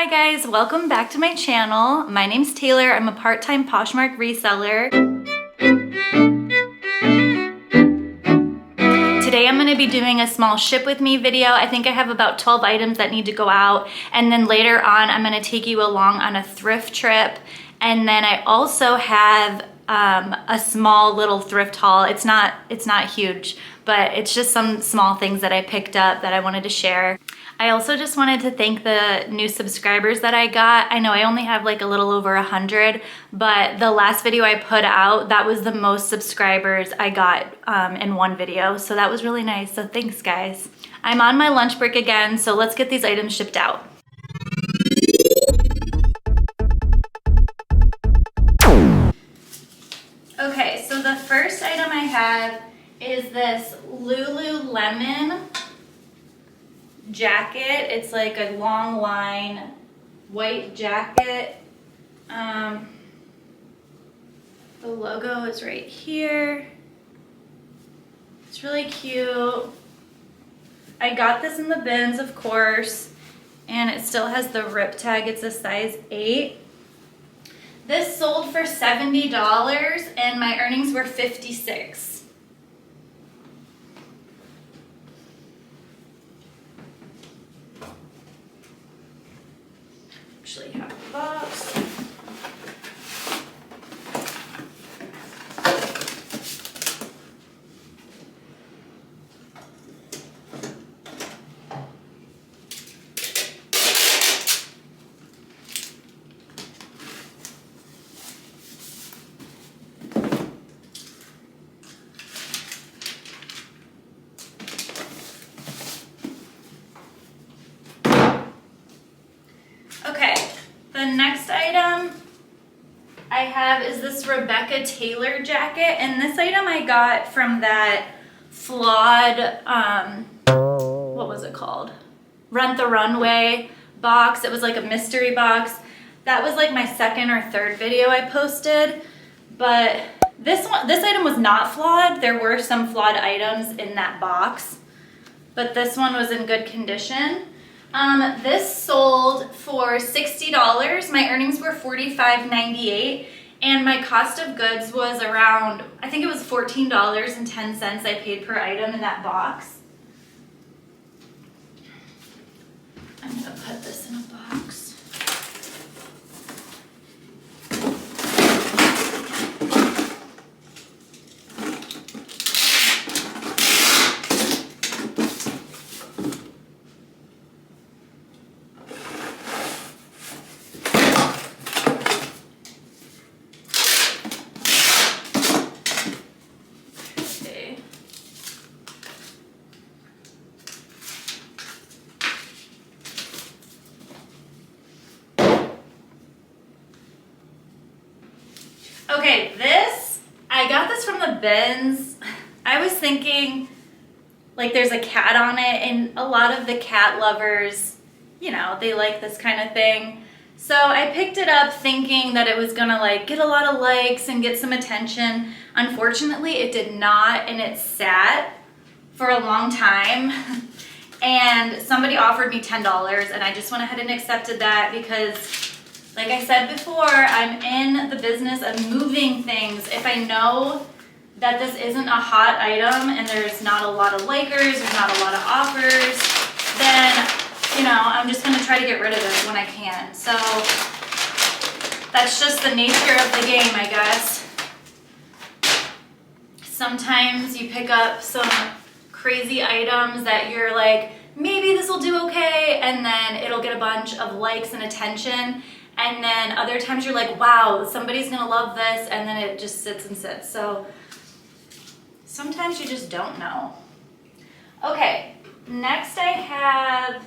Hi guys, welcome back to my channel. My name's Taylor. I'm a part-time Poshmark reseller. Today I'm going to be doing a small ship with me video. I think I have about 12 items that need to go out, and then later on I'm going to take you along on a thrift trip. And then I also have a small little thrift haul. It's not huge, but it's just some small things that I picked up that I wanted to share. I also just wanted to thank the new subscribers that I got. I know I only have like a little over 100, but the last video I put out, that was the most subscribers I got in one video. So that was really nice. So thanks guys. I'm on my lunch break again, so let's get these items shipped out. Okay, so the first item I have is this Lululemon jacket. It's like a long line white jacket. The logo is right here. It's really cute. I got this in the bins, of course, and it still has the rip tag. It's a size 8. This sold for $70 and my earnings were $56. Actually have the box. The next item I have is this Rebecca Taylor jacket, and this item I got from that flawed, what was it called? Rent the Runway box. It was like a mystery box. That was like my second or third video I posted, but this item was not flawed. There were some flawed items in that box, but this one was in good condition. This sold for $60. My earnings were $45.98, and my cost of goods was around, I think it was $14.10 I paid per item in that box. I'm gonna put this in a box. Okay, I got this from the bins. I was thinking, like, there's a cat on it, and a lot of the cat lovers, you know, they like this kind of thing. So I picked it up thinking that it was gonna like get a lot of likes and get some attention. Unfortunately, it did not, and it sat for a long time. And somebody offered me $10, and I just went ahead and accepted that because, like I said before, I'm in the business of moving things. If I know that this isn't a hot item and there's not a lot of likers, there's not a lot of offers, then, you know, I'm just gonna try to get rid of it when I can. So that's just the nature of the game, I guess. Sometimes you pick up some crazy items that you're like, maybe this will do okay, and then it'll get a bunch of likes and attention. And then other times you're like, wow, somebody's gonna love this, and then it just sits and sits. So sometimes you just don't know. Okay, next I have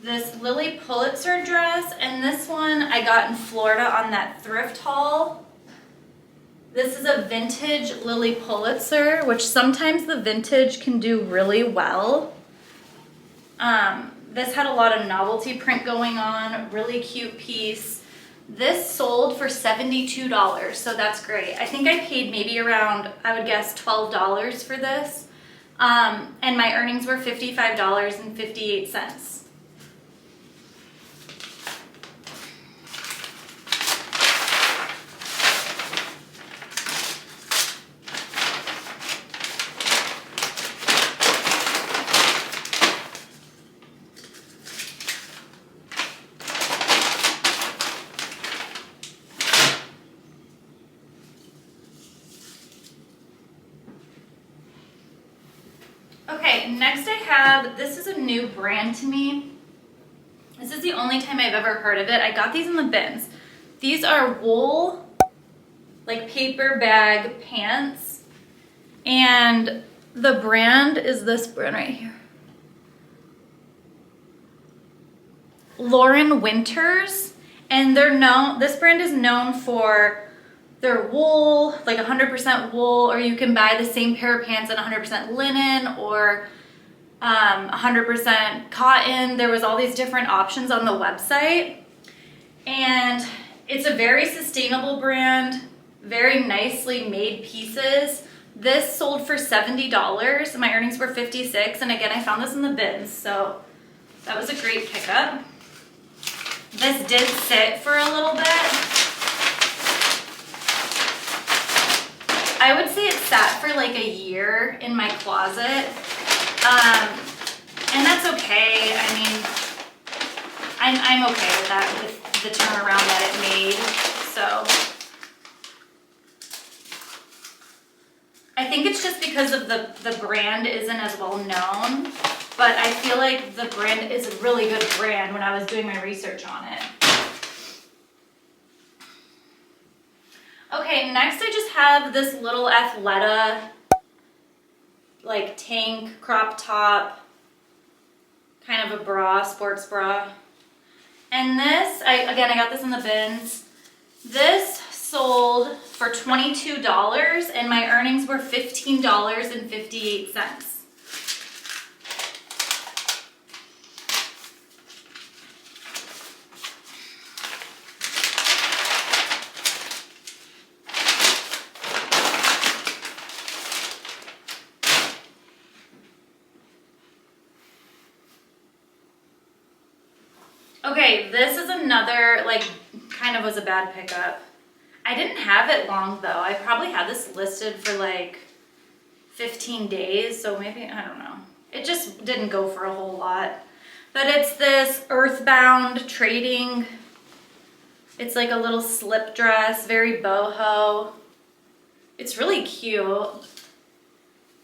this Lily Pulitzer dress, and this one I got in Florida on that thrift haul. This is a vintage Lily Pulitzer, which sometimes the vintage can do really well. This had a lot of novelty print going on, really cute piece. This sold for $72, so that's great. I think I paid maybe around, I would guess, $12 for this. And my earnings were $55.58. Okay, next I have, this is a new brand to me. This is the only time I've ever heard of it. I got these in the bins. These are wool, like paper bag pants. And the brand is this brand right here. Lauren Winters. And they're known, this brand is known for their wool, like 100% wool, or you can buy the same pair of pants in 100% linen or 100% cotton. There was all these different options on the website. And it's a very sustainable brand, very nicely made pieces. This sold for $70. My earnings were $56. And again, I found this in the bins, so that was a great pickup. This did sit for a little bit. I would say it sat for like a year in my closet. And that's okay. I mean, I'm okay with that, with the turnaround that it made. So I think it's just because of the brand isn't as well known, but I feel like the brand is a really good brand when I was doing my research on it. Okay, next I just have this little Athleta, like tank, crop top, kind of a bra, sports bra. And this, I got this in the bins. This sold for $22 and my earnings were $15.58. Okay, this is another, like, kind of was a bad pickup. I didn't have it long though. I probably had this listed for like 15 days, so maybe, I don't know. It just didn't go for a whole lot. But it's this Earthbound trading. It's like a little slip dress, very boho. It's really cute.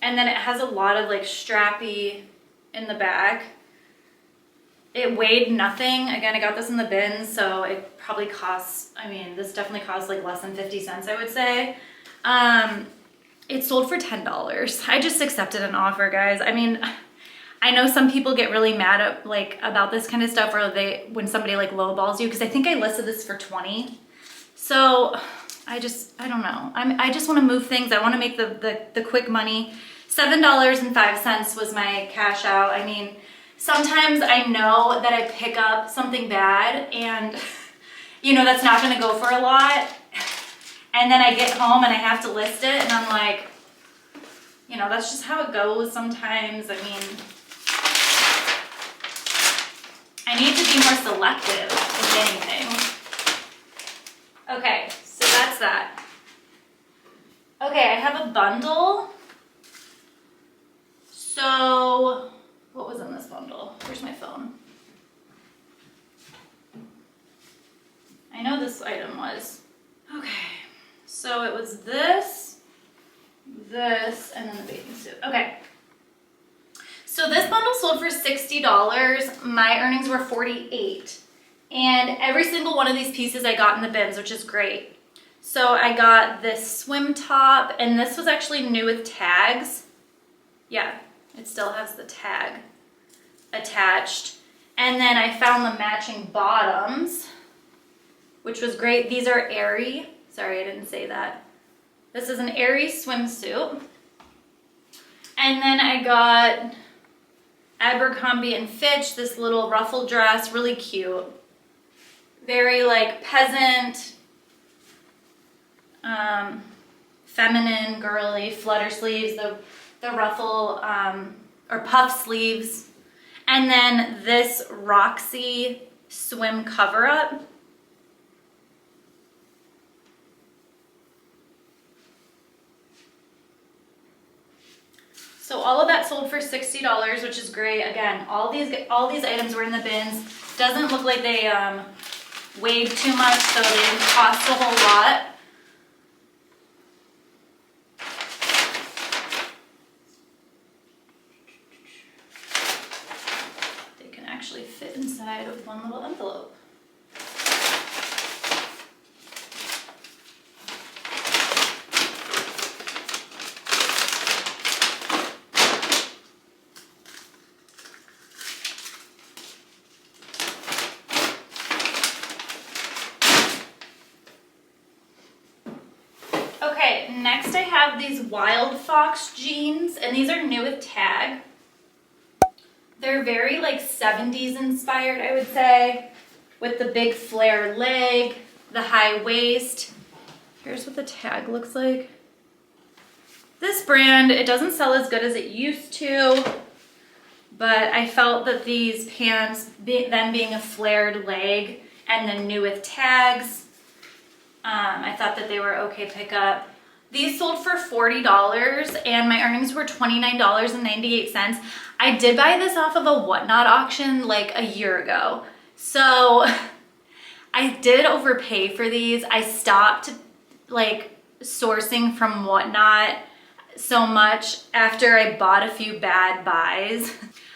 And then it has a lot of like strappy in the back. It weighed nothing. Again, I got this in the bin, so it probably costs, I mean, this definitely costs like less than 50 cents, I would say. It sold for $10. I just accepted an offer, guys. I mean, I know some people get really mad at about this kind of stuff, or when somebody like lowballs you, because I think I listed this for 20. So I don't know. I just want to move things. I want to make the quick money. $7.05 was my cash out. I mean, sometimes I know that I pick up something bad and, you know, that's not going to go for a lot. And then I get home and I have to list it and I'm like, you know, that's just how it goes sometimes. I mean, I need to be more selective, if anything. Okay, so that's that. Okay, I have a bundle. So, what was in this bundle? Where's my phone? I know this item was. Okay, so it was this, and then the bathing suit. Okay. So this bundle sold for $60. My earnings were $48. And every single one of these pieces I got in the bins, which is great. So I got this swim top, and this was actually new with tags. Yeah, it still has the tag attached. And then I found the matching bottoms, which was great. These are Aerie. Sorry, I didn't say that. This is an Aerie swimsuit. And then I got Abercrombie and Fitch, this little ruffle dress, really cute. Very like peasant, feminine, girly, flutter sleeves, the ruffle or puff sleeves. And then this Roxy swim cover up. So all of that sold for $60, which is great. Again, all these items were in the bins. Doesn't look like they weighed too much, so they didn't cost a whole lot. inside one little envelope. Okay, next I have these Wild Fox jeans, and these are new with tag. They're very like 70s inspired, I would say, with the big flare leg, the high waist. Here's what the tag looks like. This brand, it doesn't sell as good as it used to, but I felt that these pants, them being a flared leg and then new with tags, I thought that they were okay pickup. These sold for $40 and my earnings were $29.98. I did buy this off of a Whatnot auction like a year ago. So I did overpay for these. I stopped like sourcing from Whatnot so much after I bought a few bad buys.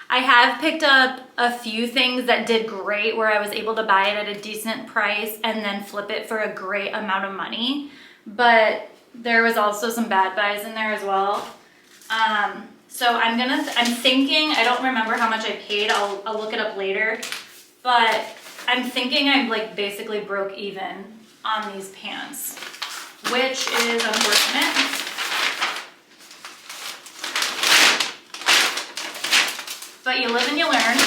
I have picked up a few things that did great where I was able to buy it at a decent price and then flip it for a great amount of money. But there was also some bad buys in there as well. So I'm thinking, I don't remember how much I paid, I'll look it up later, but I'm thinking I'm like basically broke even on these pants, which is unfortunate. But you live and you learn.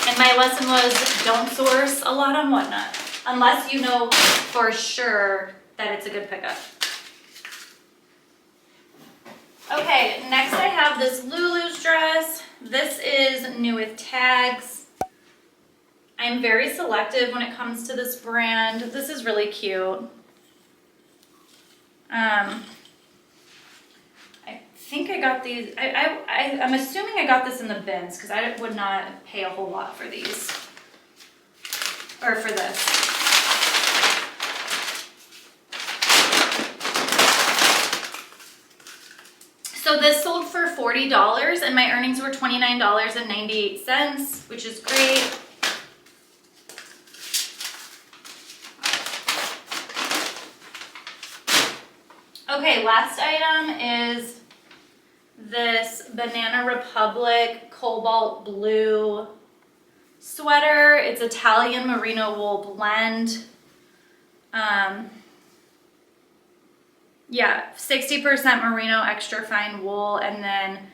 And my lesson was don't source a lot on Whatnot unless you know for sure that it's a good pickup. Okay, next I have this Lulu's dress. This is new with tags. I'm very selective when it comes to this brand. This is really cute. I think I got these, I'm assuming I got this in the bins because I would not pay a whole lot for these, or for this. So this sold for $40 and my earnings were $29.98, which is great. Okay, last item is this Banana Republic Cobalt Blue sweater. It's Italian merino wool blend. Yeah, 60% merino extra fine wool and then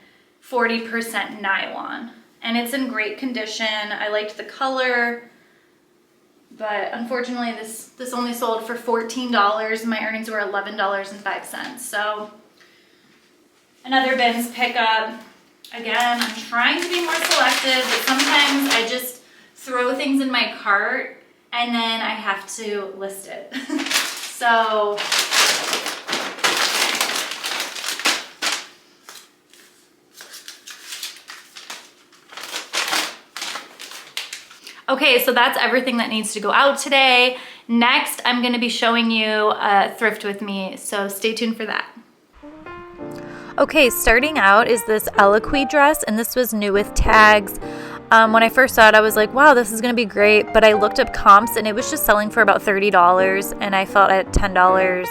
40% nylon. And it's in great condition. I liked the color, but unfortunately this only sold for $14 and my earnings were $11.05. So another bins pickup. Again, I'm trying to be more selective, but sometimes I just throw things in my cart and then I have to list it. So okay, so that's everything that needs to go out today. Next, I'm gonna be showing you thrift with me, so stay tuned for that. Okay, starting out is this Eloquii dress, and this was new with tags. When I first saw it, I was like, wow, this is gonna be great, but I looked up comps and it was just selling for about $30, and I felt at $10,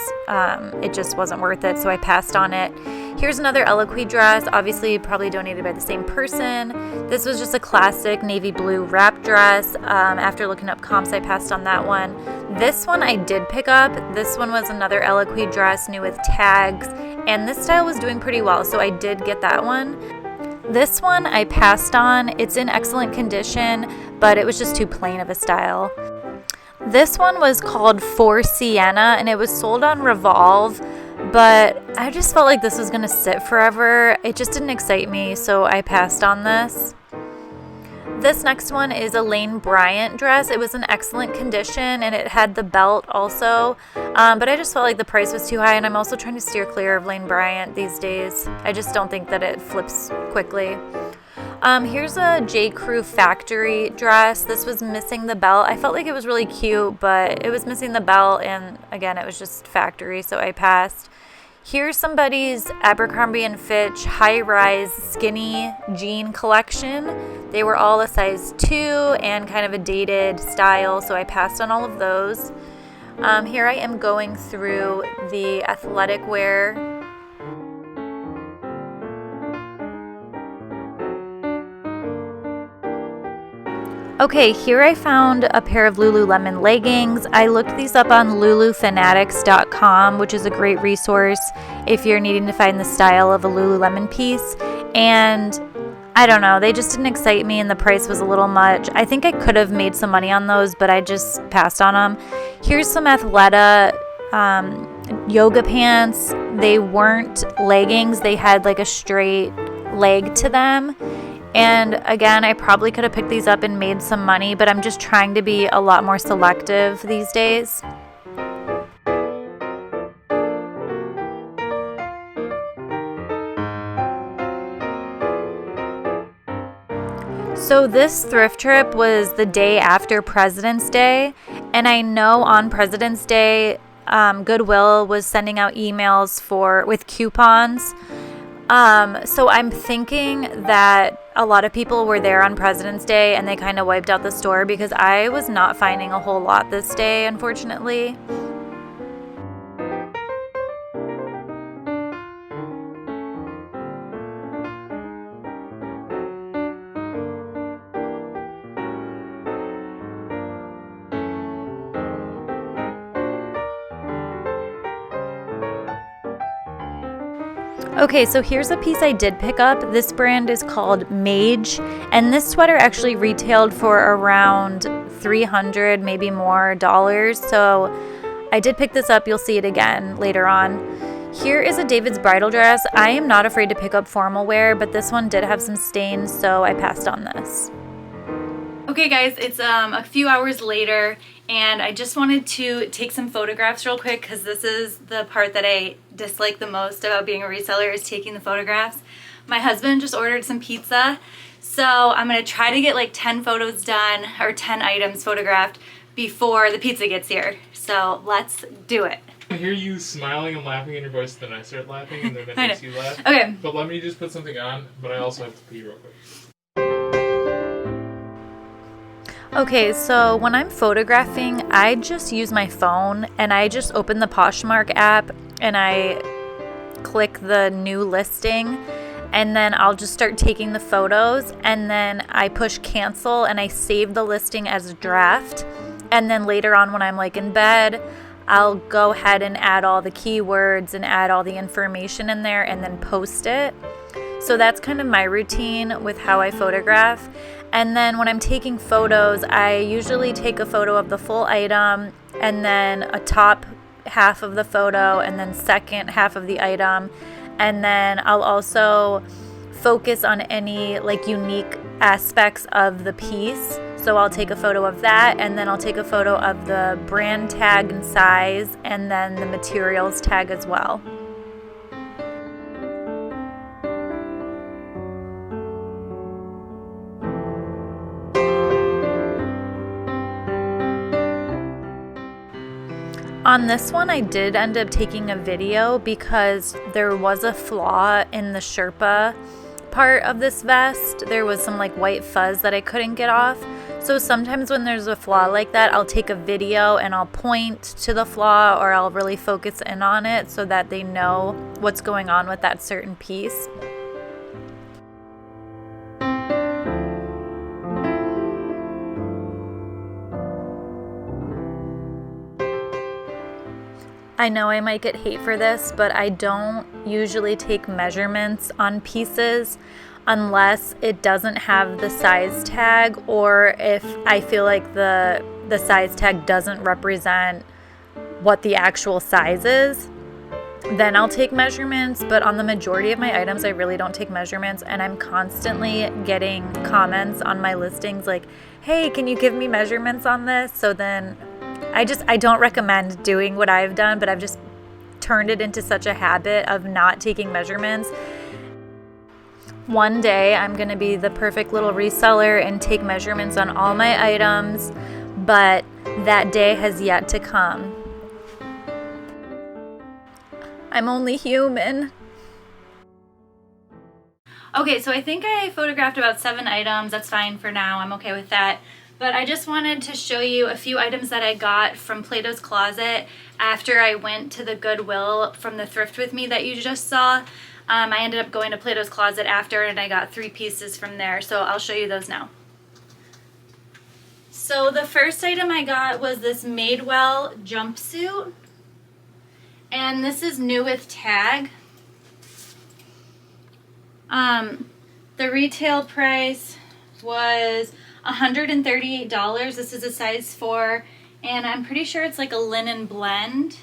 it just wasn't worth it, so I passed on it. Here's another Eloquii dress, obviously probably donated by the same person. This was just a classic navy blue wrap dress. After looking up comps, I passed on that one. This one I did pick up. This one was another Eloquii dress, new with tags, and this style was doing pretty well, so I did get that one. This one I passed on. It's in excellent condition, but it was just too plain of a style. This one was called For Sienna, and it was sold on Revolve, but I just felt like this was gonna sit forever. It just didn't excite me, so I passed on this. This next one is a Lane Bryant dress. It was in excellent condition and it had the belt also, but I just felt like the price was too high, and I'm also trying to steer clear of Lane Bryant these days. I just don't think that it flips quickly. Here's a J. Crew factory dress. This was missing the belt. I felt like it was really cute, but it was missing the belt, and again, it was just factory, so I passed. Here's somebody's Abercrombie & Fitch high-rise skinny jean collection. They were all a size 2 and kind of a dated style, so I passed on all of those. Here I am going through the athletic wear. Okay, here I found a pair of Lululemon leggings. I looked these up on lulufanatics.com, which is a great resource if you're needing to find the style of a Lululemon piece. And I don't know, they just didn't excite me and the price was a little much. I think I could have made some money on those, but I just passed on them. Here's some Athleta yoga pants. They weren't leggings, they had like a straight leg to them. And again, I probably could have picked these up and made some money, but I'm just trying to be a lot more selective these days. So this thrift trip was the day after President's Day, and I know on President's Day, Goodwill was sending out emails with coupons. So I'm thinking that a lot of people were there on President's Day and they kind of wiped out the store because I was not finding a whole lot this day, unfortunately. Okay, so here's a piece I did pick up. This brand is called Mage, and this sweater actually retailed for around $300, maybe more dollars. So I did pick this up. You'll see it again later on. Here is a David's bridal dress. I am not afraid to pick up formal wear, but this one did have some stains, so I passed on this. Okay guys, it's a few hours later and I just wanted to take some photographs real quick because this is the part that I dislike the most about being a reseller, is taking the photographs. My husband just ordered some pizza, so I'm going to try to get like 10 photos done, or 10 items photographed before the pizza gets here. So let's do it. I hear you smiling and laughing in your voice, then I start laughing and then it makes you laugh. Okay. But let me just put something on, but I also have to pee real quick. Okay, so when I'm photographing, I just use my phone and I just open the Poshmark app and I click the new listing and then I'll just start taking the photos and then I push cancel and I save the listing as a draft. And then later on when I'm like in bed, I'll go ahead and add all the keywords and add all the information in there and then post it. So that's kind of my routine with how I photograph. And then when I'm taking photos, I usually take a photo of the full item and then a top half of the photo and then second half of the item. And then I'll also focus on any like unique aspects of the piece. So I'll take a photo of that and then I'll take a photo of the brand tag and size and then the materials tag as well. On this one, I did end up taking a video because there was a flaw in the Sherpa part of this vest. There was some like white fuzz that I couldn't get off. So sometimes when there's a flaw like that, I'll take a video and I'll point to the flaw or I'll really focus in on it so that they know what's going on with that certain piece. I know I might get hate for this, but I don't usually take measurements on pieces unless it doesn't have the size tag or if I feel like the size tag doesn't represent what the actual size is. Then I'll take measurements, but on the majority of my items, I really don't take measurements, and I'm constantly getting comments on my listings like, hey, can you give me measurements on this? So then I don't recommend doing what I've done, but I've just turned it into such a habit of not taking measurements. One day I'm going to be the perfect little reseller and take measurements on all my items, but that day has yet to come. I'm only human. Okay, so I think I photographed about 7 items. That's fine for now. I'm okay with that. But I just wanted to show you a few items that I got from Plato's Closet after I went to the Goodwill from the Thrift With Me that you just saw. I ended up going to Plato's Closet after, and I got 3 pieces from there. So I'll show you those now. So the first item I got was this Madewell jumpsuit. And this is new with tag. The retail price was $138. This is a size 4, and I'm pretty sure it's like a linen blend.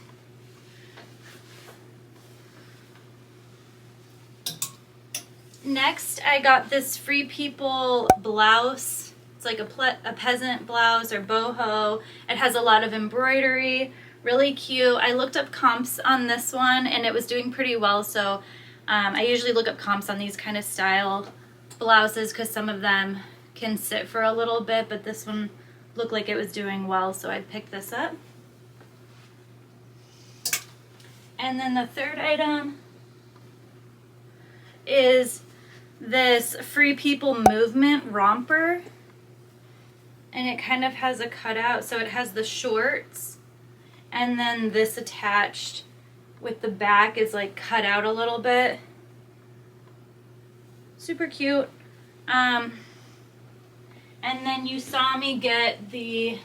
Next, I got this Free People blouse. It's like a peasant blouse or boho. It has a lot of embroidery, really cute. I looked up comps on this one, and it was doing pretty well, so I usually look up comps on these kind of style blouses because some of them can sit for a little bit, but this one looked like it was doing well, so I picked this up. And then the third item is this Free People Movement romper, and it kind of has a cutout, so it has the shorts, and then this attached with the back is like cut out a little bit. Super cute. And then you saw me get the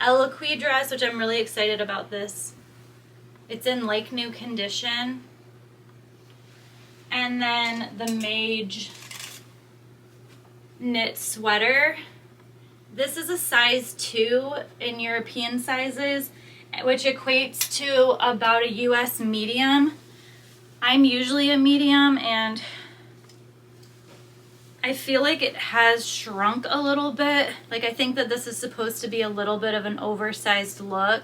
Eloquii dress, which I'm really excited about this. It's in like new condition. And then the Mage knit sweater. This is a size 2 in European sizes, which equates to about a US medium. I'm usually a medium, and I feel like it has shrunk a little bit. Like, I think that this is supposed to be a little bit of an oversized look.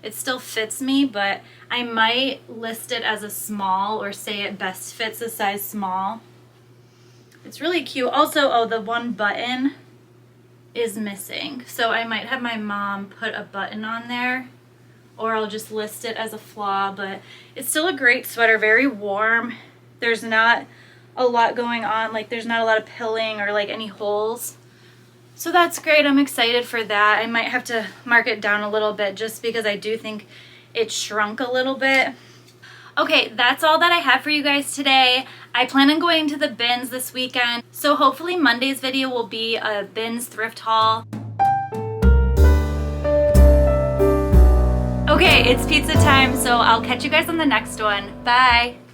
It still fits me, but I might list it as a small or say it best fits a size small. It's really cute. Also, oh, the one button is missing. So I might have my mom put a button on there, or I'll just list it as a flaw, but it's still a great sweater, very warm. There's not a lot going on, like there's not a lot of pilling or like any holes. So that's great. I'm excited for that. I might have to mark it down a little bit just because I do think it shrunk a little bit. Okay, that's all that I have for you guys today. I plan on going to the bins this weekend, so hopefully Monday's video will be a bins thrift haul. Okay, it's pizza time, so I'll catch you guys on the next one. Bye!